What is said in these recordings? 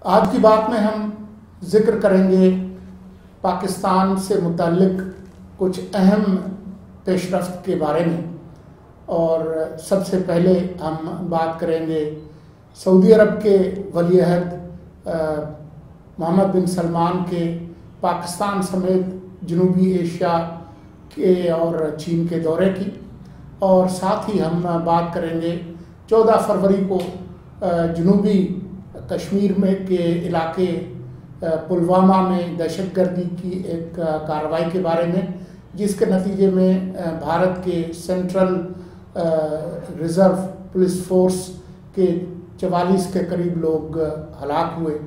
آج کی بات میں ہم ذکر کریں گے پاکستان سے متعلق کچھ اہم پیش رفت کے بارے میں، اور سب سے پہلے ہم بات کریں گے سعودی عرب کے ولی عہد محمد بن سلمان کے پاکستان سمیت جنوبی ایشیا کے اور چین کے دورے کی، اور ساتھ ہی ہم بات کریں گے 14 فروری کو جنوبی کشمیر میں کے علاقے پلوامہ میں دہشت گردی کی ایک کارروائی کے بارے میں، جس کے نتیجے میں بھارت کے سینٹرل ریزرو پولیس فورس کے 44 کے قریب لوگ ہلاک ہوئے،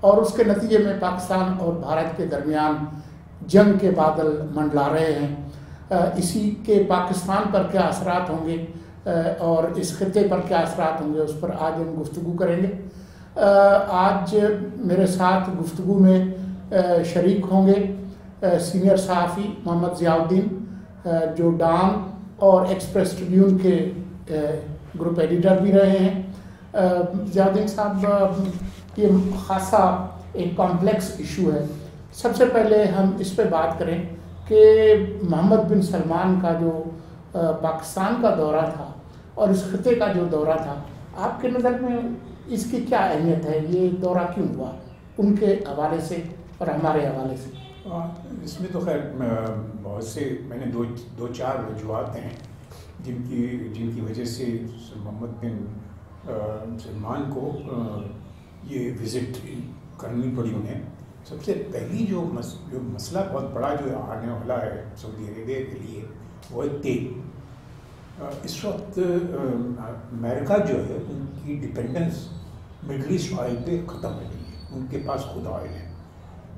اور اس کے نتیجے میں پاکستان اور بھارت کے درمیان جنگ کے بادل منڈلا رہے ہیں۔ اسی کے پاکستان پر کیا اثرات ہوں گے اور اس خطے پر کیا اثرات ہوں گے، اس پر آج ہم گفتگو کریں گے۔ آج میرے ساتھ گفتگو میں شریک ہوں گے سینئر صحافی محمد ضیاء الدین، جو ڈان اور ایکسپریس ٹریبیون کے گروپ ایڈیٹر بھی رہے ہیں۔ ضیاء الدین صاحب، یہ خاصا ایک کمپلیکس ایشو ہے۔ سب سے پہلے ہم اس پہ بات کریں کہ محمد بن سلمان کا جو پاکستان کا دورہ تھا اور اس خطے کا جو دورہ تھا، آپ کے نظر میں اس کی کیا اہمیت ہے؟ یہ دورہ کیوں ہوا ان کے حوالے سے اور ہمارے حوالے سے؟ اس میں تو خیر بہت سے میں نے دو چار وجوہات ہیں جن کی وجہ سے محمد بن سلمان کو یہ وزٹ کرنی پڑی انہیں۔ سب سے پہلی جو مسئلہ بہت بڑا جو آنے والا ہے سعودی عربیہ کے لیے، وہ ہے تیل۔ اس وقت امریکہ جو ہے ان کی ڈپینڈنس مڈل ایسٹ آئل پہ ختم ہو گئی ہے، ان کے پاس خود آئل ہے۔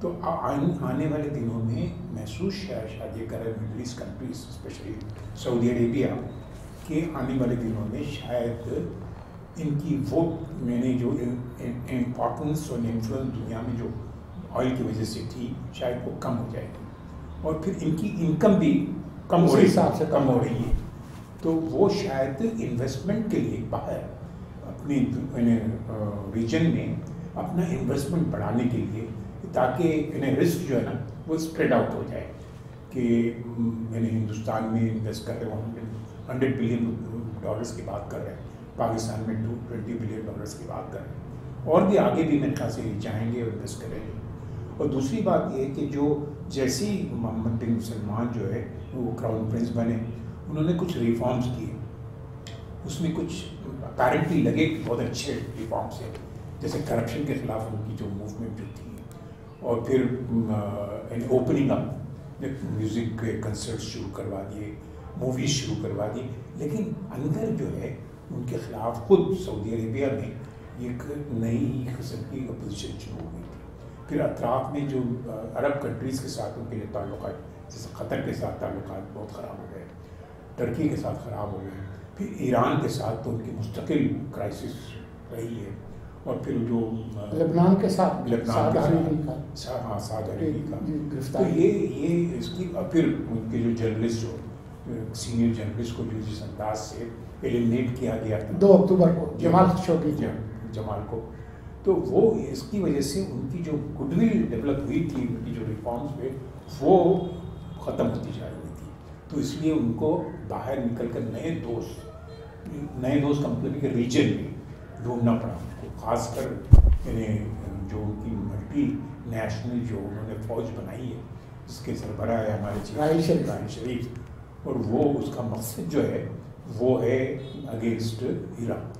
تو آنے والے دنوں میں محسوس شاید یہ کرے مڈل ایسٹ کنٹریز اسپیشلی سعودی عربیہ کہ آنے والے دنوں میں شاید ان کی ووٹ میں نے جو امپورٹنس اور انفلوئنس دنیا میں جو آئل کی وجہ سے تھی، شاید وہ کم ہو جائے گی، اور پھر ان کی انکم بھی کم ہو رہی ہے۔ تو وہ شاید انویسٹمنٹ کے لیے باہر اپنی ریجن میں اپنا انویسٹمنٹ بڑھانے کے لیے، تاکہ انہیں رسک جو ہے نا وہ اسپریڈ آؤٹ ہو جائے کہ ہندوستان میں انویسٹ کر رہے ہیں $100 بلین کی بات کر رہے ہیں، پاکستان میں $20 بلین کی بات کر رہے ہیں، اور بھی آگے بھی میرے خیال سے چاہیں گے اور انویسٹ کریں گے۔ اور دوسری بات یہ کہ جو جیسی محمد بن سلمان جو ہے وہ کراؤن پرنس بنے، انہوں نے کچھ ریفارمز کیے، اس میں کچھ اپیرنٹلی لگے بہت اچھے ریفارمس ہیں، جیسے کرپشن کے خلاف ان کی جو موومنٹ جو تھی، اور پھر اوپننگ اپ، میوزک کے کنسرٹ شروع کروا دیے، موویز شروع کروا دی، لیکن اندر جو ہے ان کے خلاف خود سعودی عربیہ میں ایک نئی قسم کی اپوزیشن شروع ہو گئی تھی۔ پھر اطراف میں جو عرب کنٹریز کے ساتھ ان کے جو تعلقات، جیسے قطر کے ساتھ تعلقات بہت خراب ہو گئے، ترکی کے ساتھ خراب ہو گئے، پھر ایران کے ساتھ تو ان کی مستقل کرائسس رہی ہے، اور پھر جو لبنان کے ساتھ سعد عربی کا، تو یہ اس کی، پھر ان کے جو جرنلسٹ جو سینئر جرنلسٹ کو جو جس انداز سے ایلیمنیٹ کیا گیا تھا 2 اکتوبر کو جمال کو، تو وہ اس کی وجہ سے ان کی جو گڈ ول ڈیولپ ہوئی تھی، ان کی جو ریفارمس پہ وہ ختم ہوتی جا رہی تھی، تو اس لیے ان کو باہر نکل کر نئے دوست کمپنی کے ریجن میں ڈھونڈنا پڑا ان کو، خاص کر جو ان کی ملٹی نیشنل جو انہوں نے فوج بنائی ہے، جس کے سربراہ ہے ہمارے راحیل شریف، اور وہ اس کا مقصد جو ہے وہ ہے اگینسٹ ایران۔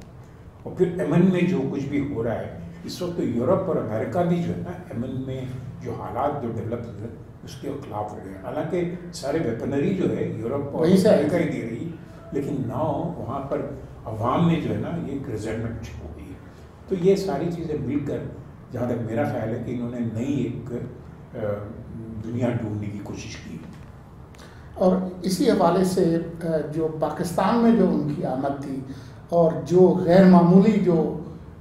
اور پھر یمن میں جو کچھ بھی ہو رہا ہے اس وقت، تو یورپ اور امریکہ بھی جو ہے نا یمن میں جو حالات جو ڈیولپ ہوئے اس کے خلاف ہو گئے، حالانکہ سارے ویپنری جو ہے یورپ اور امریکہ ہی دے رہی، لیکن ناؤ وہاں پر عوام میں جو ہے نا یہ ریزنٹمنٹ ہو گئی ہے۔ تو یہ ساری چیزیں مل کر جہاں تک میرا خیال ہے کہ انہوں نے نئی ایک دنیا ڈھونڈنے کی کوشش کی۔ اور اسی حوالے سے جو پاکستان میں جو ان کی آمد تھی اور جو غیر معمولی جو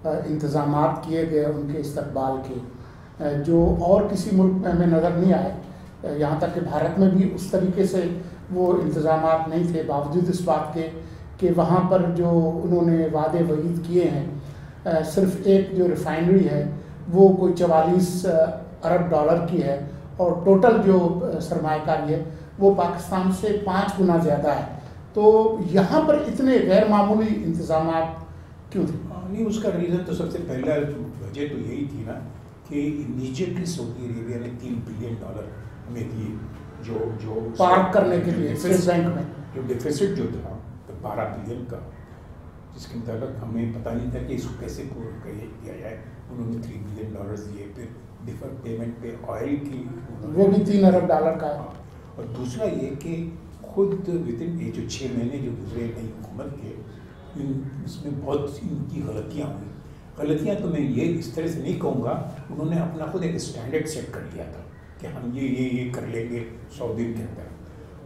انتظامات کیے گئے ان کے استقبال کے، جو اور کسی ملک میں ہمیں نظر نہیں آئے، یہاں تک کہ بھارت میں بھی اس طریقے سے وہ انتظامات نہیں تھے، باوجود اس بات کے کہ وہاں پر جو انہوں نے وعدے وعید کیے ہیں، صرف ایک جو ریفائنری ہے وہ کوئی 44 ارب ڈالر کی ہے، اور ٹوٹل جو سرمایہ کاری ہے وہ پاکستان سے 5 گنا زیادہ ہے. تو یہاں پر اتنے غیر معمولی انتظامات کیوں تھے؟ نہیں، اس کا ریزن تو سب سے پہلا وجہ تو یہی تھی نا کہ امیجیٹلی سعودی عربیہ نے $3 بلین ہمیں دیے جو پارک کرنے کے لیے اسٹیٹ بینک میں. جو ڈیفیسٹ جو تھا 12 بلین کا، جس کے مطابق ہمیں پتہ نہیں تھا کہ اس کو کیسے کیا جائے. انہوں نے $3 بلین دیے. پھر ڈیفر پیمنٹ پہ آئل کی وہ بھی $3 ارب کا ہے. اور دوسرا یہ کہ خود ودن یہ جو 6 مہینے جو گزرے نئی حکومت کے، اس میں بہت ان کی غلطیاں ہوئی. غلطیاں تو میں یہ اس طرح سے نہیں کہوں گا، انہوں نے اپنا خود ایک اسٹینڈرڈ سیٹ کر لیا تھا کہ ہم یہ کر لیں گے 100 دن کے اندر.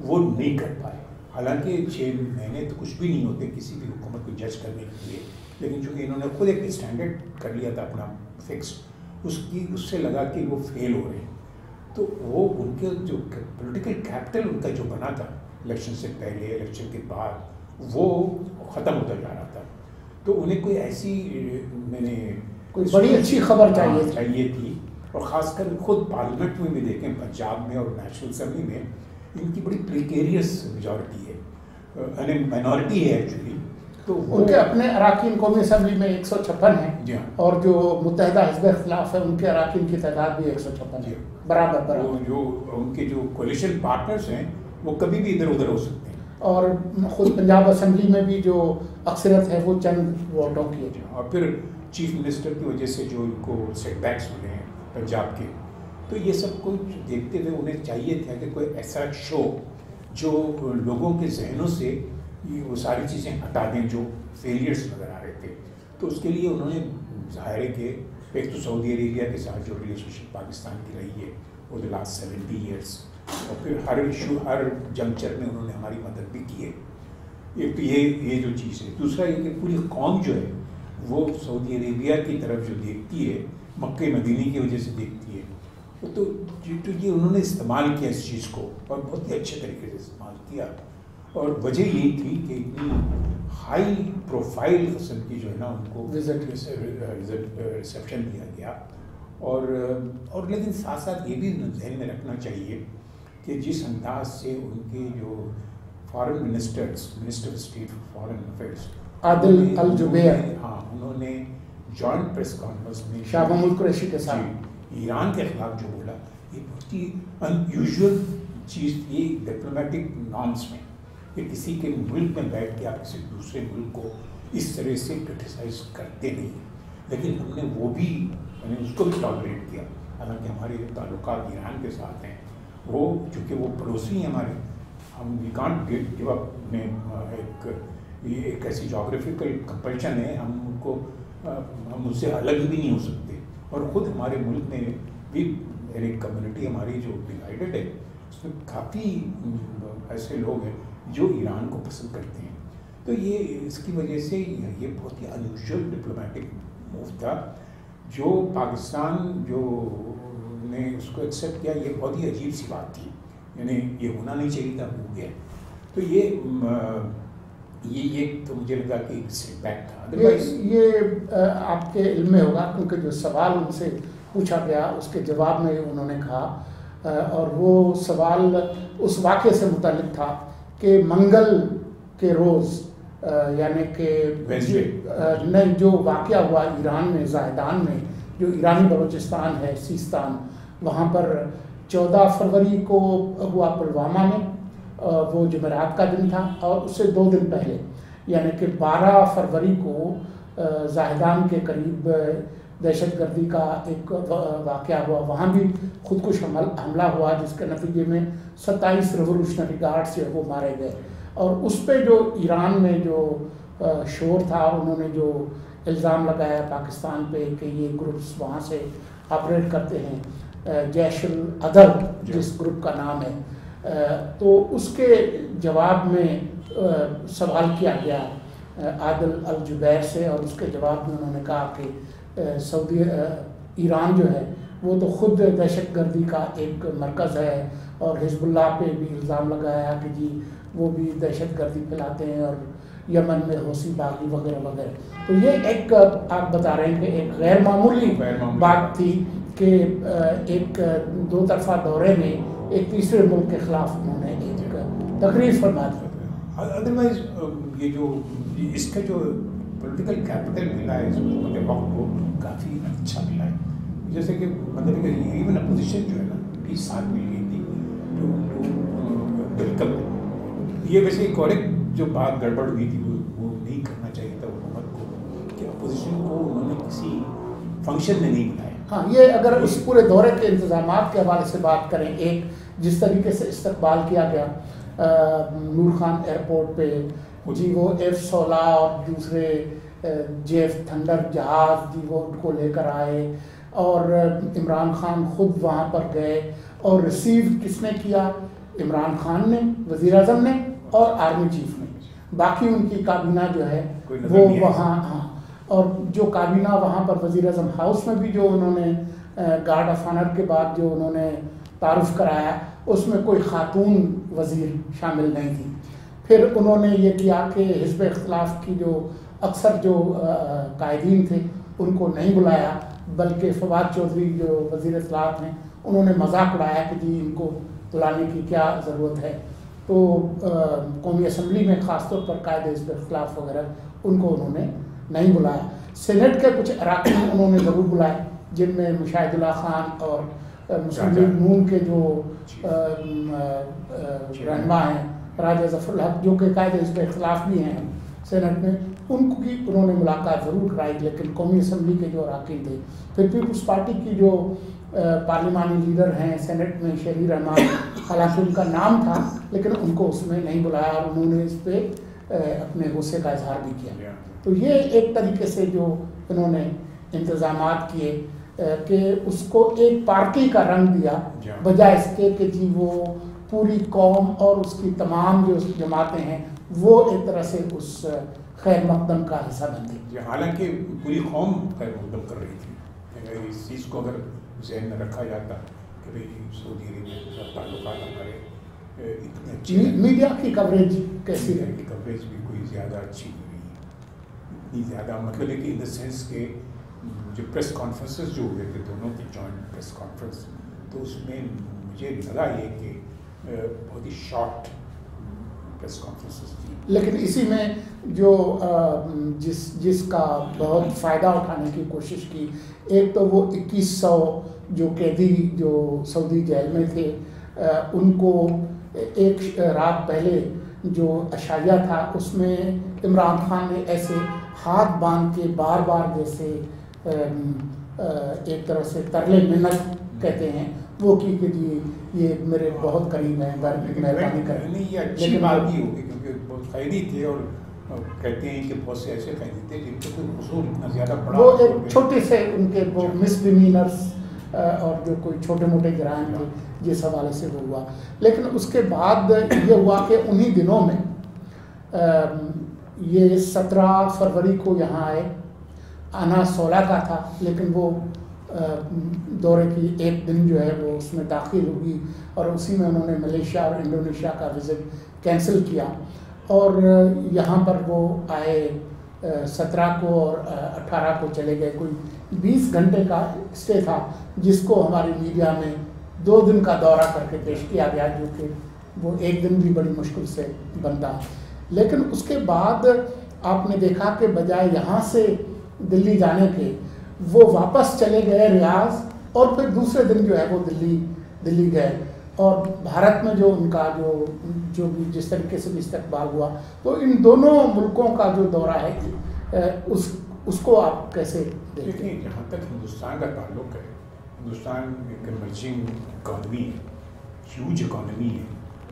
وہ نہیں کر پائے. حالانکہ 6 مہینے تو کچھ بھی نہیں ہوتے کسی بھی حکومت کو جج کرنے کے لیے، لیکن چونکہ انہوں نے خود ایک اسٹینڈرڈ کر لیا تھا اپنا فکس، اس سے لگا کہ وہ فیل ہو رہے ہیں. تو وہ ان کے جو پولیٹیکل کیپٹل ان کا جو بنا تھا الیکشن سے پہلے الیکشن کے بعد، وہ ختم ہوتا جا رہا تھا. تو انہیں کوئی ایسی میں نے کوئی بڑی اچھی خبر چاہیے تھی. اور خاص کر خود پارلیمنٹ میں بھی دیکھیں، پنجاب میں اور نیشنل اسمبلی میں ان کی بڑی پریکیریس میجورٹی ہے، یعنی مائنورٹی ہے ایکچولی. تو ان کے اپنے اراکین قومی اسمبلی میں 156 ہیں. جی ہاں. اور جو متحدہ حزب اختلاف ہے ان کے اراکین کی تعداد بھی 156 ہے. برابر. جو ان کے جو کولیشن پارٹنرز ہیں وہ کبھی بھی ادھر ادھر ہو سکتے ہیں. اور خود پنجاب اسمبلی میں بھی جو اکثریت ہے وہ چند ووٹوں کی ہے. اور پھر چیف منسٹر کی وجہ سے جو ان کو سیٹ بیکس ملے ہیں پنجاب کے، تو یہ سب کچھ دیکھتے ہوئے انہیں چاہیے تھا کہ کوئی ایسا شو جو لوگوں کے ذہنوں سے وہ ساری چیزیں ہٹا دیں جو فیلئرس نظر آ رہے تھے. تو اس کے لیے انہوں نے ظاہر ہے کہ ایک تو سعودی عربیہ کے ساتھ جو ریلیشن شپ پاکستان کی رہی ہے وہ the last 70 years، اور پھر ہر ایشو ہر جنکچر میں انہوں نے ہماری مدد بھی کی ہے. ایک تو یہ جو چیز ہے. دوسرا یہ کہ پوری قوم جو ہے وہ سعودی عربیہ کی طرف جو دیکھتی ہے، مکہ مدینہ کی وجہ سے دیکھتی ہے. تو یہ انہوں نے استعمال کیا اس چیز کو، اور بہت ہی اچھے طریقے سے استعمال کیا. اور وجہ یہی تھی کہ اتنی ہائی پروفائل قسم کی جو ہے نا ان کو ریسیپشن دیا گیا. اور لیکن ساتھ ساتھ یہ بھی ذہن میں رکھنا چاہیے کہ جس انداز سے ان کے جو foreign minister of state foreign affairs Adel al Jubeir, ہاں، انہوں نے جوائنٹ پریس کانفرنس میں شاہ محمود قریشی کے ساتھ ایران کے خلاف جو بولا، یہ بہت ہی ان یوزول چیز تھی ڈپلومیٹک نارمس میں، کہ کسی کے ملک میں بیٹھ کے آپ کسی دوسرے ملک کو اس طرح سے کرٹیسائز کرتے نہیں. لیکن ہم نے وہ بھی اس کو بھی ٹالریٹ کیا. حالانکہ ہمارے جو تعلقات ایران کے ساتھ ہیں وہ چونکہ وہ پڑوسی ہیں ہمارے، ہم وی کانٹ گیو اپ میں ایک ایسی جغرافیکل کمپلشن ہے، ہم اس سے الگ بھی نہیں ہو سکتے. اور خود ہمارے ملک میں بھی ایک کمیونٹی ہماری جو ڈیوائڈڈ ہے، اس میں کافی ایسے لوگ ہیں جو ایران کو پسند کرتے ہیں. تو یہ اس کی وجہ سے یہ بہت ہی انیوژل ڈپلومیٹک موو تھا جو پاکستان جو نے اس کو ایکسیپٹ کیا. یہ بہت ہی عجیب سی بات تھی، یعنی یہ ہونا نہیں چاہیے تھا، ہو گیا. تو یہ تو مجھے لگا کہ ایک سیٹ بیک تھا. یہ آپ کے علم میں ہوگا کیونکہ جو سوال ان سے پوچھا گیا اس کے جواب میں انہوں نے کہا، اور وہ سوال اس واقعے سے متعلق تھا کہ منگل کے روز یعنی کہ جو واقعہ ہوا ایران میں زاہدان میں، جو ایرانی بلوچستان ہے سیستان، وہاں پر 14 فروری کو ہوا پلوامہ میں، وہ جمعرات کا دن تھا. اور اس سے 2 دن پہلے یعنی کہ 12 فروری کو زاہدان کے قریب دہشت گردی کا ایک واقعہ ہوا. وہاں بھی خودکش حملہ ہوا جس کے نتیجے میں 27 ریولوشنری گارڈز وہ مارے گئے. اور اس پہ جو ایران میں جو شور تھا، انہوں نے جو الزام لگایا پاکستان پہ کہ یہ گروپس وہاں سے آپریٹ کرتے ہیں، جیش العدل جس گروپ کا نام ہے. تو اس کے جواب میں سوال کیا گیا عادل الجبیر سے، اور اس کے جواب میں انہوں نے کہا کہ ایران جو ہے وہ تو خود دہشت گردی کا ایک مرکز ہے، اور حزب اللہ پہ بھی الزام لگایا کہ جی وہ بھی دہشت گردی پھیلاتے ہیں اور یمن میں حوثی باغی وغیرہ وغیرہ. تو یہ ایک آپ بتا رہے ہیں کہ ایک غیر معمولی بات تھی کہ ایک دو طرفہ دورے میں ایک تیسرے ملک کے خلاف انہوں نے ایک تقریر فرما دی. ادروائز یہ جو اس کا جو پولیٹیکل کیپٹل ملا ہے اس وقت کو کافی اچھا ملا ہے. جیسے کہ مطلب کہ ایون اپوزیشن جو ہے نا 20 سال مل گئی تھی ویلکم. یہ ویسے ایک اور ایک جو بات گڑبڑ ہوئی تھی وہ نہیں کرنا چاہیے تھا حکومت کو کہ اپوزیشن کو انہوں نے کسی فنکشن میں نہیں بلایا. ہاں یہ اگر اس پورے دورے کے انتظامات کے حوالے سے بات کریں, ایک جس طریقے سے استقبال کیا گیا نور خان ایئرپورٹ پہ, جی وہ F-16 اور دوسرے JF تھنڈر جہاز جی وہ ان کو لے کر آئے, اور عمران خان خود وہاں پر گئے, اور ریسیو کس نے کیا؟ عمران خان نے, وزیر اعظم نے اور آرمی چیف نے. باقی ان کی کابینہ جو ہے وہ وہاں, ہاں, اور جو کابینہ وہاں پر وزیر اعظم ہاؤس میں بھی جو انہوں نے گارڈ آف آنر کے بعد جو انہوں نے تعارف کرایا اس میں کوئی خاتون وزیر شامل نہیں تھی. پھر انہوں نے یہ کیا کہ حزب اختلاف کی جو اکثر جو قائدین تھے ان کو نہیں بلایا, بلکہ فواد چودھری جو وزیر اطلاعات ہیں انہوں نے مذاق اڑایا کہ جی ان کو بلانے کی کیا ضرورت ہے. تو قومی اسمبلی میں خاص طور پر قائد حزب اختلاف وغیرہ ان کو انہوں نے نہیں بلایا. سینٹ کے کچھ اراکین انہوں نے ضرور بلائے, جن میں مشاہد اللہ خان اور مسلم لیگ نون کے جو رہنما ہیں راجہ ظفر الحق جو کہ قائد حزب اختلاف بھی ہیں سینٹ میں, ان کی انہوں نے ملاقات ضرور کرائی, لیکن قومی اسمبلی کے جو اراکین تھے. پھر پیپلز پارٹی کی جو پارلیمانی لیڈر ہیں سینٹ میں شہری رحمان, حالانکہ ان کا نام تھا لیکن ان کو اس میں نہیں بلایا, اور انہوں نے اس پہ اپنے غصے کا اظہار بھی کیا. تو یہ ایک طریقے سے جو انہوں نے انتظامات کیے کہ اس کو ایک پارٹی کا رنگ دیا بجائے اس کے کہ جی وہ پوری قوم اور اس کی تمام جو جماعتیں ہیں وہ ایک طرح سے اس خیر مقدم کا حصہ بن گئی. حالانکہ پوری قوم خیر مقدم کر رہی تھی. اس چیز کو اگر ذہن میں رکھا جاتا کہ بھائی سعودی عربیہ کے ساتھ تعلقات ہمارے اتنے اچھے, میڈیا کی کوریج کیسی ہے؟ کوریج بھی کوئی زیادہ اچھی نہیں رہی, اتنی زیادہ مطلب ہے کہ ان دا سینس کہ جو پریس کانفرنسز جو ہوئے تھے دونوں کی جوائنٹ پریس کانفرنس, تو اس میں مجھے لگا یہ کہ بہت ہی شارٹ پریس کانفرنسز تھی. لیکن اسی میں جو جس کا بہت فائدہ اٹھانے کی کوشش کی, ایک تو وہ 2100 جو قیدی جو سعودی جیل میں تھے ان کو ایک رات پہلے جو عشائیہ تھا اس میں عمران خان نے ایسے ہاتھ باندھ کے بار بار جیسے ایک طرح سے ترلے منت کہتے ہیں وہ کی کہ جی یہ میرے بہت قریب ہیں, مہربانی کریں. یہ اچھی بات ہی ہوگی کیونکہ بہت قیدی تھے, اور کہتے ہیں کہ بہت سے ایسے قیدی تھے جن کے کوئی قصور اتنا زیادہ بڑا, وہ ایک چھوٹے سے ان کے وہ مس ڈیمینرس اور جو کوئی چھوٹے موٹے جرائم تھے جس حوالے سے وہ ہوا. لیکن اس کے بعد یہ ہوا کہ انہی دنوں میں یہ 17 فروری کو یہاں آئے, آنا 16 کا تھا, لیکن وہ دورے کی ایک دن جو ہے وہ اس میں تاخیر ہوگی, اور اسی میں انہوں نے ملیشیا اور انڈونیشیا کا وزٹ کینسل کیا, اور یہاں پر وہ آئے 17 کو اور 18 کو چلے گئے. کوئی 20 گھنٹے کا اسٹے تھا جس کو ہماری میڈیا میں 2 دن کا دورہ کر کے پیش کیا گیا, جو کہ وہ ایک دن بھی بڑی مشکل سے بنتا. لیکن اس کے بعد آپ نے دیکھا کہ بجائے یہاں سے دلی جانے کے وہ واپس چلے گئے ریاض, اور پھر دوسرے دن جو ہے وہ دلی گئے, اور بھارت میں جو ان کا جو بھی جس طریقے سے بھی استقبال ہوا, تو ان دونوں ملکوں کا جو دورہ ہے اس کو آپ کیسے دیکھیں؟ جہاں تک ہندوستان کا تعلق ہے, ہندوستان ایک ایمرجنگ اکانومی ہے, ہیوج اکانومی ہے,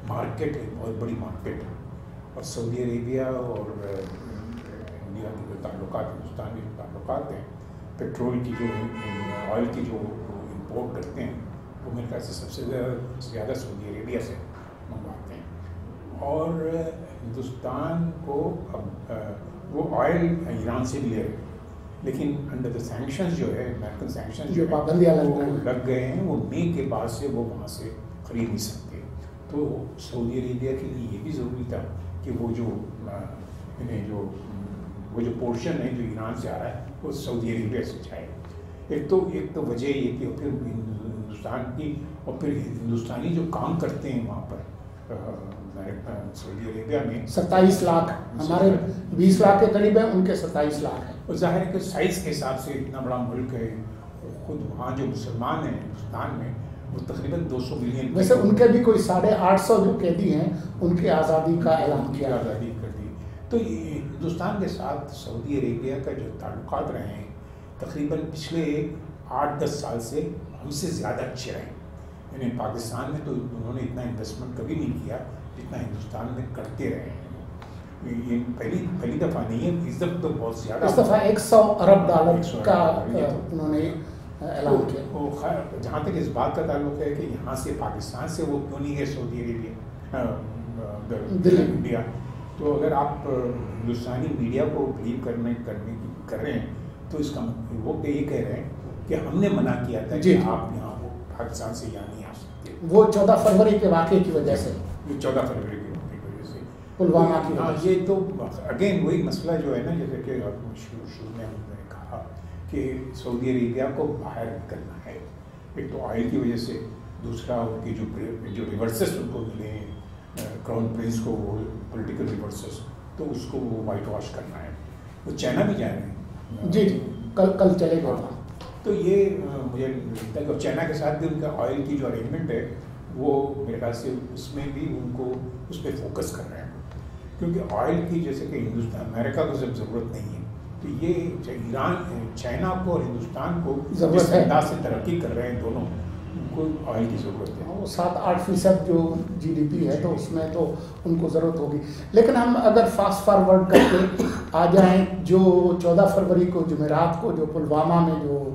مارکیٹ ہے, بہت بڑی مارکیٹ ہے, اور سعودی عربیہ اور انڈیا کے جو تعلقات, ہندوستان کے جو تعلقات ہیں, پیٹرول کی جو آئل کی جو امپورٹ کرتے ہیں وہ میرے خیال سے سب سے زیادہ سعودی عربیہ سے منگواتے ہیں, اور ہندوستان کو اب وہ آئل ایران سے بھی لے رہے, لیکن انڈر دا سینکشنز جو ہے امریکن سینکشنز جو پابندیاں لگ گئے ہیں, وہ مئی کے بعد سے وہ وہاں سے خرید نہیں سکتے. تو سعودی عربیہ کے لیے یہ بھی ضروری تھا کہ وہ جو انہیں جو وہ جو پورشن ہے جو ایران سے آ رہا ہے وہ سعودی عربیہ سے جائے. ایک تو وجہ یہ کہ پھر ہندوستان کی اور پھر ہندوستانی جو کام کرتے ہیں وہاں پر سعودی عربیہ میں 27 لاکھ، ہمارے 20 لاکھ کے قریب ہیں، ان کے 27 لاکھ ہیں. اور ظاہر ہے کہ سائز کے حساب سے اتنا بڑا ملک ہے. خود وہاں جو مسلمان ہیں ہندوستان میں وہ تقریباً 200 ملین. ویسے ان کے بھی کوئی 850 جو قیدی ہیں ان کی آزادی کا اعلان کیا، آزادی کر دی. تو یہ ہندوستان کے ساتھ سعودی عربیہ کا جو تعلقات رہے ہیں تقریباً پچھلے 8-10 سال سے ہم سے زیادہ اچھے رہے. یعنی پاکستان میں تو انہوں نے اتنا انویسٹمنٹ کبھی نہیں کیا جتنا ہندوستان میں کرتے رہے ہیں. یہ پہلی دفعہ نہیں ہے، اس دفعہ تو بہت زیادہ. اس دفعہ 100 ارب ڈالر کا انہوں نے اعلان کیا. جہاں تک اس بات کا تعلق ہے کہ یہاں سے پاکستان سے وہ کیوں نہیں گئے سعودی عربیہ دلی انڈیا، تو اگر آپ ہندوستانی میڈیا کو بلیو کر رہے ہیں تو اس کا وہ یہ کہہ رہے ہیں کہ ہم نے منع کیا تھا کہ آپ یہاں پاکستان سے یہاں نہیں آ سکتے. وہ 14 فروری کے واقعے کی وجہ سے، 14 فروری کے واقعے کی وجہ سے پلوامہ کی وجہ سے. یہ تو اگین وہی مسئلہ جو ہے نا، جیسے کہ شروع میں ہم نے کہا کہ سعودی عربیہ کو باہر نکلنا ہے. ایک تو آئل کی وجہ سے، دوسرا ان کی جو ریورسز ان کو ملے ہیں کراؤن پرنس کو، وہ پولیٹیکل ریورسز، تو اس کو وہ وائٹ واش کرنا ہے. وہ چائنا بھی جائیں گے. جی کل چلے گا. تو یہ مجھے لگتا ہے کہ چائنا کے ساتھ بھی ان کا آئل کی جو ارینجمنٹ ہے وہ میرے خیال سے اس میں بھی ان کو اس پہ فوکس کر رہے ہیں. کیونکہ آئل کی جیسے کہ ہندوستان امریکہ کو جب ضرورت نہیں ہے تو یہ ایران چائنا کو اور ہندوستان کو جس انداز سے ترقی کر رہے ہیں دونوں، ان کو آئل کی ضرورت ہے. 7-8% جو GDP ہے تو اس میں تو ان کو ضرورت ہوگی. لیکن ہم اگر فاسٹ فارورڈ کر کے آ جائیں، جو 14 فروری کو جمعرات کو جو پلوامہ میں جو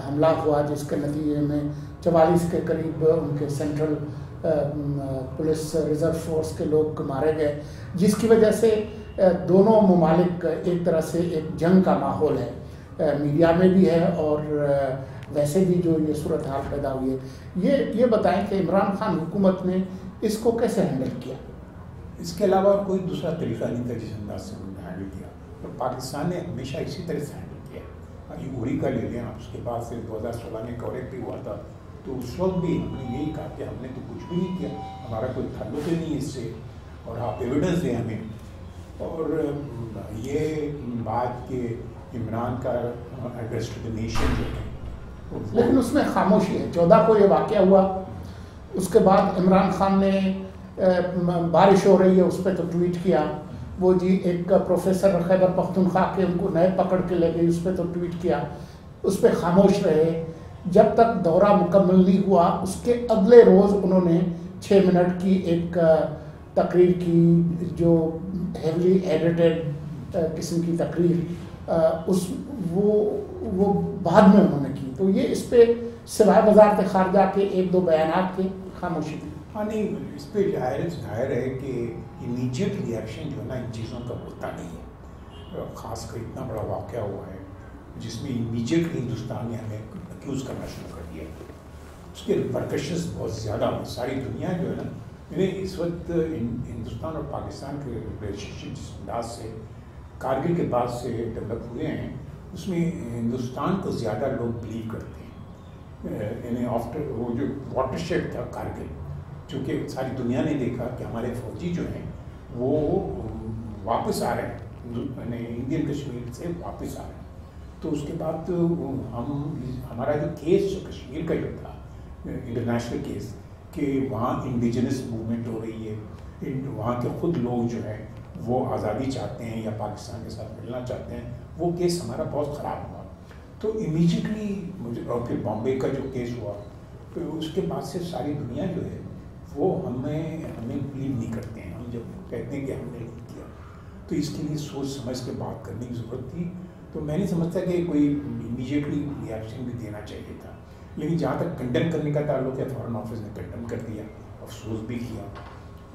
حملہ ہوا جس کے نتیجے میں 44 کے قریب ان کے سینٹرل پولیس ریزرو فورس کے لوگ مارے گئے، جس کی وجہ سے دونوں ممالک ایک طرح سے ایک جنگ کا ماحول ہے، میڈیا میں بھی ہے اور ویسے بھی جو یہ صورتحال پیدا ہوئی ہے. یہ بتائیں کہ عمران خان حکومت نے اس کو کیسے ہینڈل کیا؟ اس کے علاوہ کوئی دوسرا طریقہ نہیں تھا جس انداز سے انہوں نے ہینڈل کیا. اور پاکستان نے ہمیشہ اسی طرح سے ہینڈل کیا. یہ اوری کا لے لیں آپ، اس کے بعد سے 2016 میں کوریک بھی ہوا تھا، تو اس وقت بھی ہم نے یہی کہا کہ ہم نے تو کچھ بھی نہیں کیا، ہمارا کوئی تعلق ہی نہیں اس سے، اور آپ ایویڈنس دیں ہمیں. اور یہ بات کہ عمران کا ایڈریس ٹو دی نیشن جو ہے، لیکن اس میں خاموشی ہے. 14 کو یہ واقعہ ہوا، اس کے بعد عمران خان نے بارش ہو رہی ہے اس پہ تو ٹویٹ کیا. وہ جی ایک پروفیسر خیبر پختونخوا کے ان کو نئے پکڑ کے لے گئی، اس پہ تو ٹویٹ کیا. اس پہ خاموش رہے جب تک دورہ مکمل نہیں ہوا. اس کے اگلے روز انہوں نے 6 منٹ کی ایک تقریر کی جو ہیولی ایڈیٹڈ قسم کی تقریر، وہ بعد میں انہوں نے کی. تو یہ اس پہ سوائے وزارت خارجہ کے 1-2 بیانات کے خاموشی تھی. ہاں نہیں، اس پہ ظاہر ہے کہ امیجیٹ ریئیکشن جو ہے نا ان چیزوں کا ہوتا نہیں ہے. خاص کر اتنا بڑا واقعہ ہوا ہے جس میں امیجیٹلی ہندوستان نے ہمیں ایکیوز کرنا شروع کر دیا. اس کے ریپرکشنز بہت زیادہ ہوئے. ساری دنیا جو ہے نا، یعنی اس وقت ہندوستان اور پاکستان کے ریلیشن شپ جس انداز سے کارگل کے بعد سے ڈیولپ ہوئے ہیں، اس میں ہندوستان کو زیادہ لوگ بلیو کرتے ہیں. یعنی آفٹر وہ جو واٹر شیڈ تھا کارگل، چونکہ ساری دنیا نے دیکھا کہ ہمارے فوجی جو ہیں وہ واپس آ رہے ہیں، یعنی انڈین کشمیر سے واپس آ رہے ہیں. تو اس کے بعد ہمارا جو کیس جو کشمیر کا جو تھا انٹرنیشنل کیس کہ وہاں انڈیجنس موومنٹ ہو رہی ہے، وہاں کے خود لوگ جو ہیں وہ آزادی چاہتے ہیں یا پاکستان کے ساتھ ملنا چاہتے ہیں، وہ کیس ہمارا بہت خراب ہوا. تو امیجیٹلی مجھے، اور پھر بامبے کا جو کیس ہوا، تو اس کے بعد سے ساری دنیا جو ہے وہ ہمیں بلیو نہیں کرتے ہیں. ہم جب کہتے ہیں کہ ہم نے نہیں کیا، تو اس کے لیے سوچ سمجھ کے بات کرنے کی ضرورت تھی. تو میں نہیں سمجھتا کہ کوئی امیجیٹلی ریئیکشن بھی دینا چاہیے تھا. لیکن جہاں تک کنڈیم کرنے کا تعلق ہے، فارن آفس نے کنڈیم کر دیا، افسوس بھی کیا.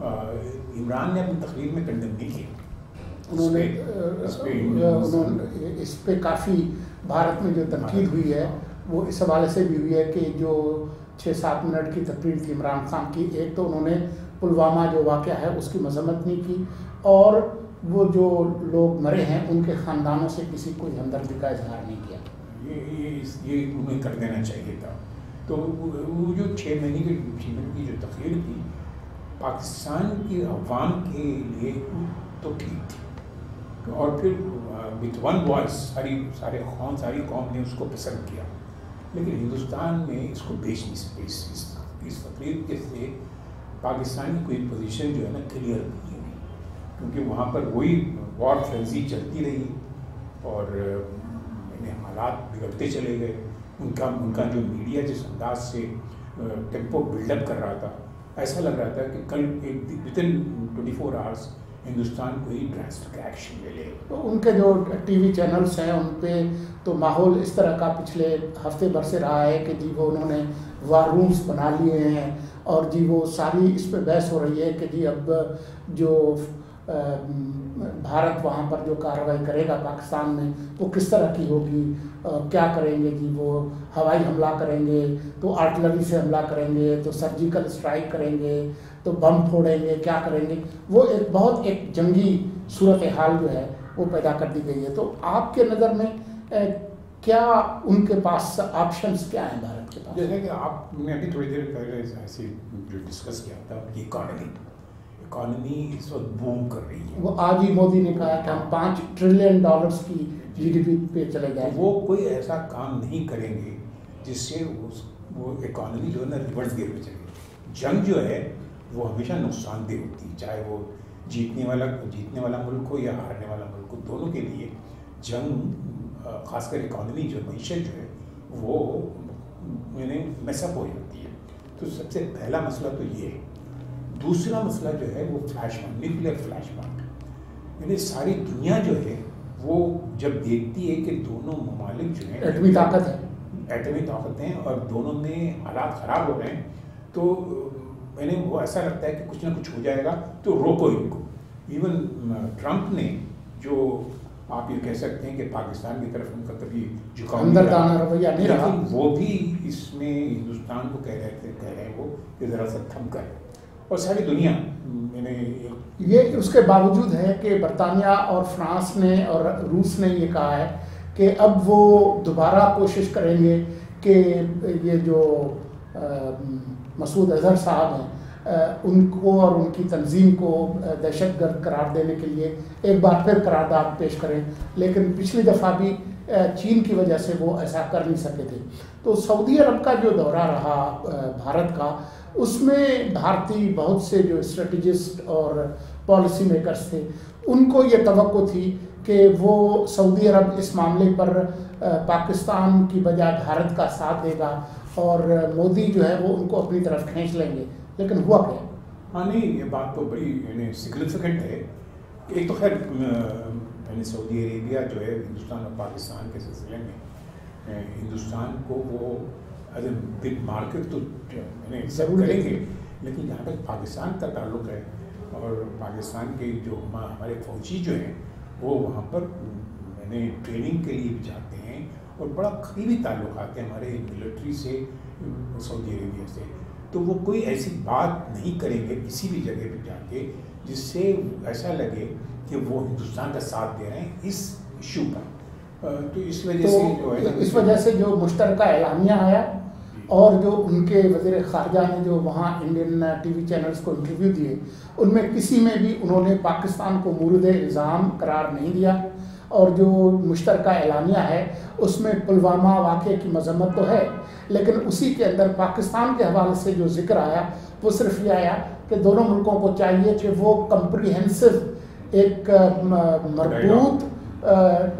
عمران نے اپنی تقریر میں کنڈیم نہیں کیا. انہوں نے اس پہ کافی بھارت میں جو تنقید ہوئی ہے وہ اس حوالے سے بھی ہوئی ہے کہ جو 6-7 منٹ کی تقریر تھی عمران خان کی، ایک تو انہوں نے پلوامہ جو واقعہ ہے اس کی مذمت نہیں کی، اور وہ جو لوگ مرے ہیں ان کے خاندانوں سے کسی کوئی ہمدردی کا اظہار نہیں کیا. یہ انہیں کر دینا چاہیے تھا. تو وہ جو 6 مہینے کی جو تقریر تھی پاکستان کی عوام کے لیے تو ٹھیک تھی، اور پھر وتھ ون وائس ساری قوم نے اس کو پسند کیا، لیکن ہندوستان میں اس کو بیچ نہیں سکے. اس تقریر کے سے پاکستان کی کوئی پوزیشن جو ہے نا کلیئر نہیں ہوئی، کیونکہ وہاں پر وہی وار فرنزی چلتی رہی اور حالات بگڑتے چلے گئے. ان کا جو میڈیا جس انداز سے ٹیمپو بلڈ اپ کر رہا تھا، ایسا لگ رہا تھا کہ کل ودن 24 آورس ہندوستان کو ہی ڈراسٹک ایکشن لے لے. تو ان کے جو ٹی وی چینلس ہیں ان پہ تو ماحول اس طرح کا پچھلے ہفتے بھر سے رہا ہے کہ جی وہ انہوں نے وار رومس بنا لیے ہیں، اور جی وہ ساری اس پہ بحث ہو رہی ہے کہ جی اب جو بھارت وہاں پر جو کارروائی کرے گا پاکستان میں وہ کس طرح کی ہوگی، کیا کریں گے جی، وہ ہوائی حملہ کریں گے تو آرٹلری سے حملہ کریں گے تو سرجیکل اسٹرائک کریں گے تو بم پھوڑیں گے، کیا کریں گے. وہ ایک جنگی صورتحال جو ہے وہ پیدا کر دی گئی ہے. تو آپ کے نظر میں کیا ان کے پاس آپشنس کیا ہیں بھارت کے پاس؟ جیسے کہ آپ نے ابھی تھوڑی دیر پہلے ایسے جو ڈسکس کیا تھا کہ اکانومی اس وقت بوم کر رہی ہے. وہ آج ہی مودی نے کہا کہ ہم $5 ٹریلین کی GDP پہ چلے جائیں. وہ کوئی ایسا کام نہیں کریں گے جس سے وہ اکانومی جو ہے نا ریورس گیئر پہ چلے گی. جنگ جو ہے وہ ہمیشہ نقصان دہ ہوتی ہے، چاہے وہ جیتنے والا ملک ہو یا ہارنے والا ملک ہو. دونوں کے لیے جنگ، خاص کر اکانومی جو معیشت جو ہے وہ میس اپ ہو جاتی ہے. تو سب سے پہلا مسئلہ تو یہ ہے. دوسرا مسئلہ جو ہے وہ نیوکلیئر فلیش پوائنٹ. یعنی ساری دنیا جو ہے وہ جب دیکھتی ہے کہ دونوں ممالک جو ہیں ایٹمی طاقت ہیں اور دونوں میں حالات خراب ہو رہے ہیں، تو وہ ایسا لگتا ہے کہ کچھ نہ کچھ ہو جائے گا تو روکو ان کو. ایون ٹرمپ نے جو آپ یہ کہہ سکتے ہیں کہ پاکستان کی طرف ان کا کبھی جھکاؤ رویہ نہیں رہا، لیکن وہ بھی اس میں ہندوستان کو کہہ رہے ہیں وہ کہ ذرا سا تھم کر، اور ساری دنیا یہ اس کے باوجود ہے کہ برطانیہ اور فرانس نے اور روس نے یہ کہا ہے کہ اب وہ دوبارہ کوشش کریں گے کہ یہ جو مسعود اظہر صاحب ہیں ان کو اور ان کی تنظیم کو دہشت گرد قرار دینے کے لیے ایک بار پھر قرارداد پیش کریں. لیکن پچھلی دفعہ بھی چین کی وجہ سے وہ ایسا کر نہیں سکے تھے. تو سعودی عرب کا جو دورہ رہا بھارت کا، اس میں بھارتی بہت سے جو اسٹریٹجسٹ اور پالیسی میکرز تھے ان کو یہ توقع تھی کہ وہ سعودی عرب اس معاملے پر پاکستان کی بجائے بھارت کا ساتھ دے گا اور مودی جو ہے وہ ان کو اپنی طرف کھینچ لیں گے. لیکن ہوا کیا؟ ہاں نہیں، یہ بات تو بڑی سگنیفیکنٹ ہے. ایک تو خیر سعودی عربیہ جو ہے ہندوستان اور پاکستان کے سلسلے میں ہندوستان کو وہ ایز اے بگ مارکیٹ تو ضرور کریں گے، لیکن جہاں تک پاکستان کا تعلق ہے اور پاکستان کے جو ہمارے فوجی جو ہیں وہ وہاں پر ٹریننگ کے لیے بھی جاتے ہیں اور بڑا قریبی تعلقات ہیں ہمارے ملٹری سے سعودی عربیہ سے. تو وہ کوئی ایسی بات نہیں کریں گے کسی بھی جگہ پہ جا کے جس سے ایسا لگے کہ وہ ہندوستان کا ساتھ دے رہے ہیں اس ایشو پر. تو اس وجہ سے جو مشترکہ اعلامیہ آیا اور جو ان کے وزیر خارجہ نے جو وہاں انڈین ٹی وی چینلز کو انٹرویو دیے ان میں کسی میں بھی انہوں نے پاکستان کو مورد الزام قرار نہیں دیا. اور جو مشترکہ اعلامیہ ہے اس میں پلوامہ واقعے کی مذمت تو ہے، لیکن اسی کے اندر پاکستان کے حوالے سے جو ذکر آیا وہ صرف یہ آیا کہ دونوں ملکوں کو چاہیے کہ وہ کمپریہنسو ایک مربوط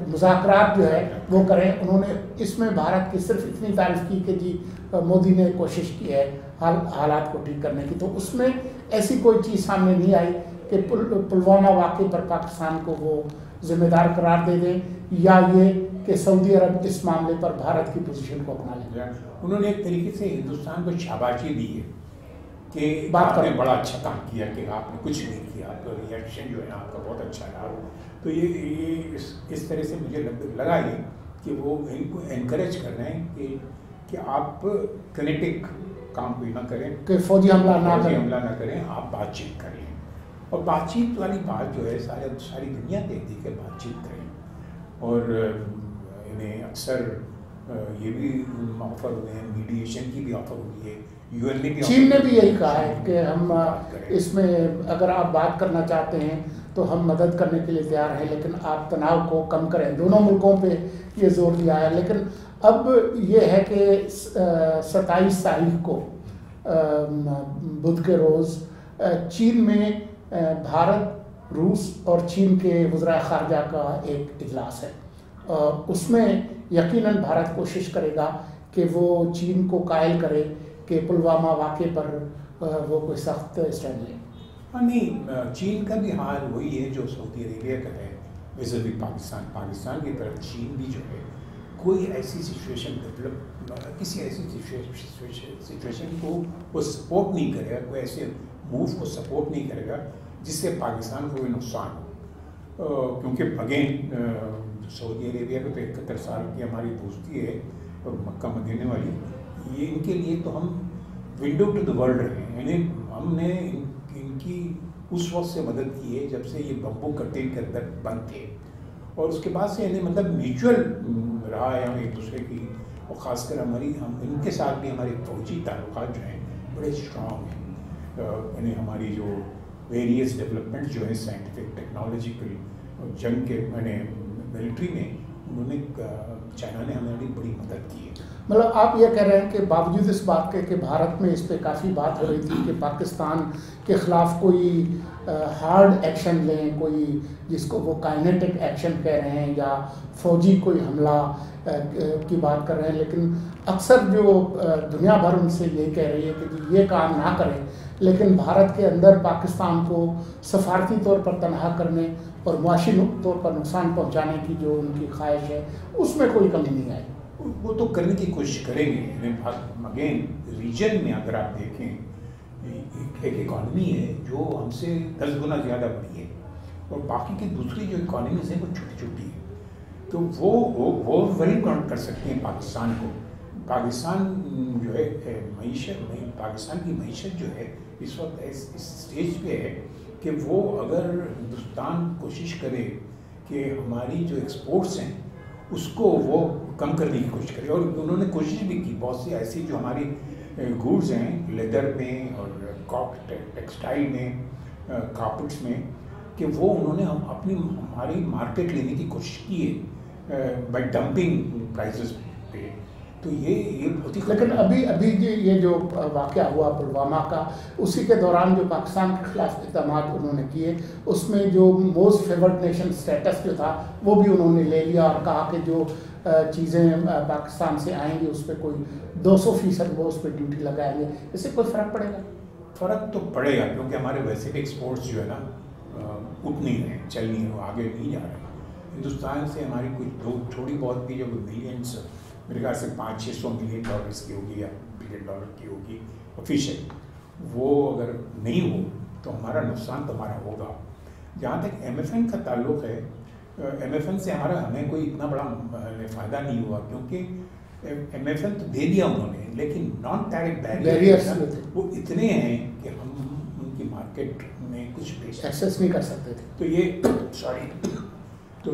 مذاکرات جو ہے وہ کریں. انہوں نے اس میں بھارت کی صرف اتنی تعریف کی کہ جی مودی نے کوشش کی ہے حالات کو ٹھیک کرنے کی. تو اس میں ایسی کوئی چیز سامنے نہیں آئی کہ پلوامہ واقعے پر پاکستان کو وہ ذمہ دار قرار دے دیں یا یہ کہ سعودی عرب اس معاملے پر بھارت کی پوزیشن کو اپنا لیں. انہوں نے ایک طریقے سے ہندوستان کو شاباشی دی ہے کہ آپ نے بڑا اچھا کام کیا، کہ آپ نے کچھ نہیں کیا، آپ کا ریئیکشن جو ہے آپ کا بہت اچھا رہا. تو یہ اس طرح سے مجھے لگا یہ کہ وہ ان کو انکریج کر رہے ہیں کہ آپ کینیٹک کام کوئی نہ کریں، کہ فوجی حملہ نہ کریں، آپ بات چیت کریں. اور بات چیت والی بات جو ہے ساری دنیا دیکھتی ہے کہ بات چیت کریں. اور انہیں اکثر یہ بھی آفر ہوئے ہیں, میڈیشن کی بھی آفر ہوئی ہے, یو این نے بھی, چین نے بھی یہی کہا ہے کہ ہم اس میں اگر آپ بات کرنا چاہتے ہیں تو ہم مدد کرنے کے لیے تیار ہیں, لیکن آپ تناؤ کو کم کریں. دونوں ملکوں پہ یہ زور دیا ہے. لیکن اب یہ ہے کہ 27 تاریخ کو بدھ کے روز چین میں بھارت, روس اور چین کے وزراء خارجہ کا ایک اجلاس ہے. اس میں یقیناً بھارت کوشش کرے گا کہ وہ چین کو قائل کرے کہ پلوامہ واقعے پر وہ کوئی سخت اسٹینڈ لے. نہیں, چین کا بھی حال وہی ہے جو سعودی عربیہ کا ہے ویزاوی پاکستان کی طرف چین بھی جو ہے کوئی ایسی سچویشن ڈیولپ, کسی ایسی سچویشن کو وہ سپورٹ نہیں کرے گا, کوئی ایسے موو کو سپورٹ نہیں کرے گا جس سے پاکستان کو کوئی نقصان ہو. کیونکہ اگین سعودی عربیہ کو تو 71 سال کی ہماری دوستی ہے اور مکہ مدینے والی, یہ ان کے لیے تو ہم ونڈو ٹو دا ورلڈ رہے ہیں. یعنی ہم نے ان کی اس وقت سے مدد کی ہے جب سے یہ بمبو کٹے کے اندر بند تھے, اور اس کے بعد سے یعنی مطلب میوچل رہا ہے ہم ایک دوسرے کی. اور خاص کر ہم ان کے ساتھ بھی ہمارے فوجی تعلقات جو ہیں بڑے اسٹرانگ ہیں. یعنی ہماری جو ویریس ڈیولپمنٹ جو ہے سائنٹیفک ٹیکنالوجیکل جنگ کے ملٹری میں انہوں نے چائنا نے ہماری بڑی مدد کی ہے. مطلب آپ یہ کہہ رہے ہیں کہ باوجود اس بات کے کہ بھارت میں اس پہ کافی بات ہو رہی تھی کہ پاکستان کے خلاف کوئی ہارڈ ایکشن لیں, کوئی جس کو وہ کائنیٹک ایکشن کہہ رہے ہیں یا فوجی کوئی حملہ کی بات کر رہے ہیں, لیکن اکثر جو دنیا بھر ان سے یہی کہہ رہی ہے کہ جی یہ کام نہ کریں, لیکن بھارت کے اندر پاکستان کو سفارتی طور پر تنہا کرنے اور معاشی طور پر نقصان پہنچانے کی جو ان کی خواہش ہے اس میں کوئی کمی نہیں آئی. وہ تو کرنے کی کوشش کریں گے. اگین ریجن میں اگر آپ دیکھیں ایک اکانومی ہے جو ہم سے 10 گنا زیادہ بڑی ہے اور باقی کی دوسری جو اکانومیز ہیں وہ چھوٹی چھوٹی ہیں, تو وہ ویری کاؤنٹ کر سکتے ہیں پاکستان کو. پاکستان جو ہے پاکستان کی معیشت جو ہے اس وقت اس اسٹیج پہ ہے کہ وہ اگر ہندوستان کوشش کرے کہ ہماری جو ایکسپورٹس ہیں اس کو وہ کم کرنے کی کوشش کرے, اور انہوں نے کوشش بھی کی. بہت سی ایسی جو ہماری گوڈز ہیں لیدر میں اور ٹیکسٹائل میں, کارپٹس میں, کہ وہ انہوں نے ہماری مارکیٹ لینے کی کوشش کی ہے بائی ڈمپنگ پرائسز پہ. تو یہ بہت ہی, لیکن ابھی یہ جو واقعہ ہوا پلوامہ کا, اسی کے دوران جو پاکستان کے خلاف اقدامات انہوں نے کیے اس میں جو موسٹ فیورڈ نیشن اسٹیٹس جو تھا وہ بھی انہوں نے لے لیا اور کہا کہ جو چیزیں پاکستان سے آئیں گی اس پہ کوئی 200% وہ اس پہ ڈیوٹی لگائیں گے. اس سے کوئی فرق پڑے گا؟ فرق تو پڑے گا کیونکہ ہمارے ویسے بھی ایکسپورٹس جو ہے نا اٹھ نہیں رہے, چل نہیں رہے, آگے نہیں جا رہے. ہندوستان سے ہماری کوئی تھوڑی بہت بھی جو ملینس, میرے خیال سے 500-600 ملین ڈالرس کی ہوگی یا بلین ڈالر کی ہوگی آفیشیل, وہ اگر نہیں ہو تو ہمارا نقصان تو ہمارا ہوگا. جہاں تک ایم ایف این کا تعلق ہے, ایم ایف این سے ہمیں کوئی اتنا بڑا فائدہ نہیں ہوا کیونکہ ایم ایف این تو دے دیا انہوں نے, لیکن نان ٹیرف بیریئرز وہ اتنے ہیں کہ ہم ان کی مارکیٹ میں کچھ ایکسیس نہیں کر سکتے تھے. تو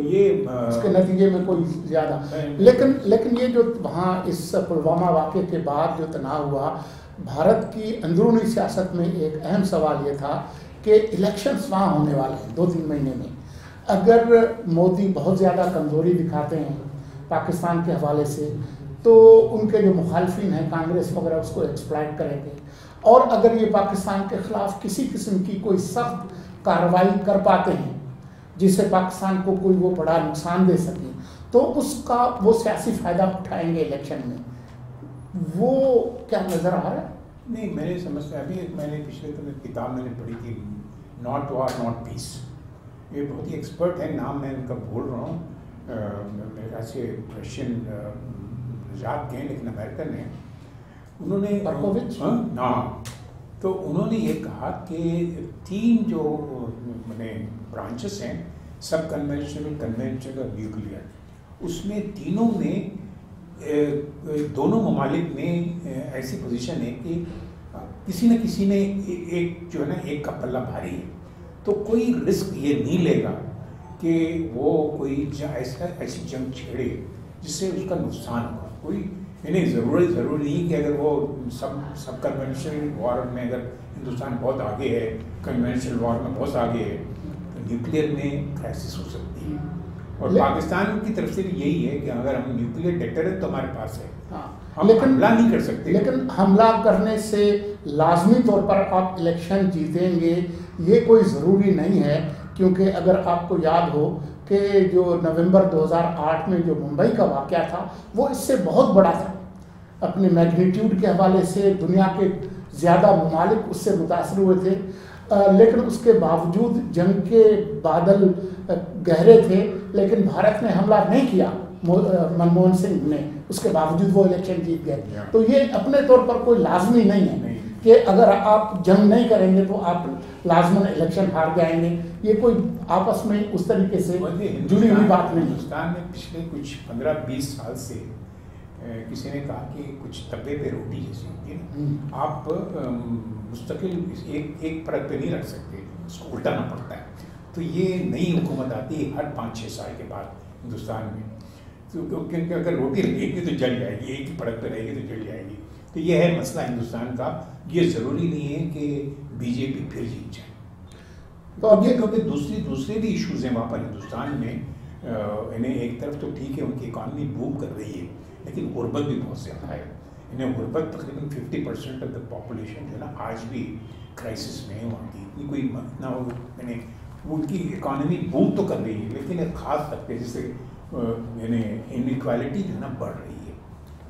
یہ اس کے نتیجے میں کوئی زیادہ, لیکن یہ جو وہاں اس پلوامہ واقعے کے بعد جو تناؤ ہوا, بھارت کی اندرونی سیاست میں ایک اہم سوال یہ تھا کہ الیکشنز وہاں ہونے والے ہیں 2-3 مہینے میں. اگر مودی بہت زیادہ کمزوری دکھاتے ہیں پاکستان کے حوالے سے تو ان کے جو مخالفین ہیں کانگریس وغیرہ اس کو ایکسپلائٹ کریں گے, اور اگر یہ پاکستان کے خلاف کسی قسم کی کوئی سخت کارروائی کر پاتے ہیں جس سے پاکستان کو کوئی وہ بڑا نقصان دے سکیں تو اس کا وہ سیاسی فائدہ اٹھائیں گے الیکشن میں. وہ کیا نظر آ رہا ہے؟ نہیں, میرے سمجھتے ابھی میں نے پچھلے کتاب میں نے پڑھی تھی ناٹ وار ناٹ پیس. یہ بہت ہی ایکسپرٹ ہیں, نام میں ان کا بھول رہا ہوں, میرے خیال سے رشین نژاد کے ہیں لیکن امریکن ہیں. انہوں نے تو انہوں نے یہ کہا کہ 3 جو برانچز ہیں, سب کنونشنل, کنونشنل اور نیوکلیئر, اس میں تینوں میں دونوں ممالک میں ایسی پوزیشن ہے کہ کسی نہ کسی نے ایک جو ہے نا ایک کا پلہ بھاری ہے. تو کوئی رسک یہ نہیں لے گا کہ وہ کوئی ایسی جنگ چھیڑے جس سے اس کا نقصان ہوا. کوئی یعنی ضروری نہیں کہ اگر وہ سب کنونشنل وار میں اگر ہندوستان بہت آگے ہے، کنونشنل وار میں بہت آگے ہے، تو نیوکلیئر میں کرائسس ہو سکتی ہے. اور پاکستان کی طرف سے بھی یہی ہے کہ اگر ہم نیوکلیئر ڈیٹرنٹ تو ہمارے پاس ہے، ہم حملہ نہیں کر سکتے. لیکن حملہ کرنے سے لازمی طور پر آپ الیکشن جیتیں گے یہ کوئی ضروری نہیں ہے، کیونکہ اگر آپ کو یاد ہو کہ جو نومبر 2008 میں جو ممبئی کا واقعہ تھا وہ اس سے بہت بڑا تھا. اپنے میگنیٹیوڈ کے حوالے سے دنیا کے زیادہ ممالک اس سے متاثر ہوئے تھے، لیکن اس کے باوجود جنگ کے بادل گہرے تھے، لیکن بھارت نے حملہ نہیں کیا. منموہن سنگھ نے اس کے باوجود وہ الیکشن جیت گئے. تو یہ اپنے طور پر کوئی لازمی نہیں ہے کہ اگر آپ جنگ نہیں کریں گے تو آپ لازماً الیکشن ہار جائیں گے. یہ کوئی آپس میں اس طریقے سے جڑی ہوئی بات نہیں. ہندوستان میں پچھلے کچھ 15-20 سال سے کسی نے کہا کہ کچھ تبے پہ روٹی جیسی ہوتی ہے، آپ مستقل ایک پرت پہ نہیں رکھ سکتے، اس کو الٹانا پڑتا ہے. تو یہ نئی حکومت آتی ہے ہر 5-6 سال کے بعد ہندوستان میں، کیونکہ اگر روٹی رہے گی تو جل جائے گی، ایک ہی پرت پہ رہے گی تو جل جائے گی. تو یہ ہے مسئلہ ہندوستان کا. یہ ضروری نہیں ہے کہ بی جے پی پھر جیت جائے. تو اب یہ کیونکہ دوسرے بھی ایشوز ہیں وہاں پر ہندوستان میں. انہیں ایک طرف تو ٹھیک ہے ان کی اکانومی بوم کر رہی ہے، لیکن غربت بھی بہت زیادہ ہے. انہیں غربت تقریباً 50% آف دا پاپولیشن جو ہے نا آج بھی کرائسس میں ہے. وہاں کی اتنی کوئی نہ ہو، یعنی ان کی اکانومی بوم تو کر رہی ہے لیکن ایک خاص طبقے جیسے یعنی انیکوالٹی جو ہے نا بڑھ رہی ہے.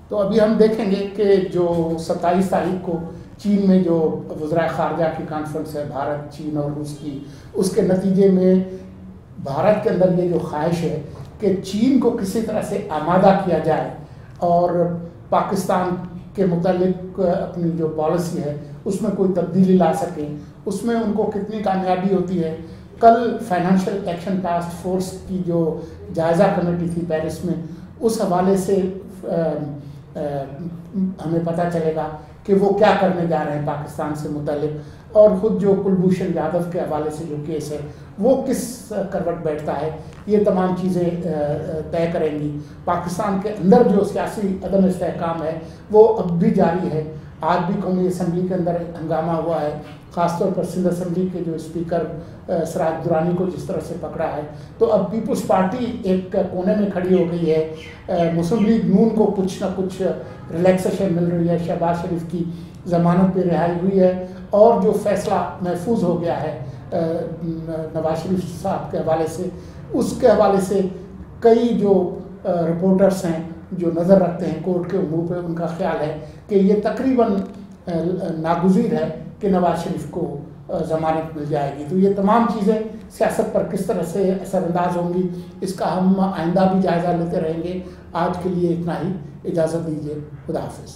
تو ابھی ہم دیکھیں گے کہ جو 27 تاریخ کو چین میں جو وزرائے خارجہ کی کانفرنس ہے بھارت، چین اور روس کی، اس کے نتیجے میں بھارت کے اندر یہ جو خواہش ہے کہ چین کو کسی طرح سے آمادہ کیا جائے اور پاکستان کے متعلق اپنی جو پالیسی ہے اس میں کوئی تبدیلی لا سکیں، اس میں ان کو کتنی کامیابی ہوتی ہے. کل فائنینشیل ایکشن ٹاسک فورس کی جو جائزہ کمیٹی تھی پیرس میں، اس حوالے سے ہمیں پتہ چلے گا کہ وہ کیا کرنے جا رہے ہیں پاکستان سے متعلق، اور خود جو کلبھوشن یادو کے حوالے سے جو کیس ہے وہ کس کروٹ بیٹھتا ہے. یہ تمام چیزیں طے کریں گی. پاکستان کے اندر جو سیاسی عدم استحکام ہے وہ اب بھی جاری ہے. آج بھی قومی اسمبلی کے اندر ہنگامہ ہوا ہے، خاص طور پر سندھ اسمبلی کے جو اسپیکر سراج درانی کو جس طرح سے پکڑا ہے. تو اب پیپلز پارٹی ایک کونے میں کھڑی ہو گئی ہے. مسلم لیگ نون کو کچھ نہ کچھ ریلیکسیشن مل رہی ہے. شہباز شریف کی ضمانت پہ رہائی ہوئی ہے اور جو فیصلہ محفوظ ہو گیا ہے نواز شریف صاحب کے حوالے سے، اس کے حوالے سے کئی جو رپورٹرز ہیں جو نظر رکھتے ہیں کورٹ کے امور پہ، ان کا خیال ہے کہ یہ تقریباً ناگزیر ہے کہ نواز شریف کو ضمانت مل جائے گی. تو یہ تمام چیزیں سیاست پر کس طرح سے اثر انداز ہوں گی اس کا ہم آئندہ بھی جائزہ لیتے رہیں گے. آج کے لیے اتنا ہی، اجازت دیجیے. خدا حافظ.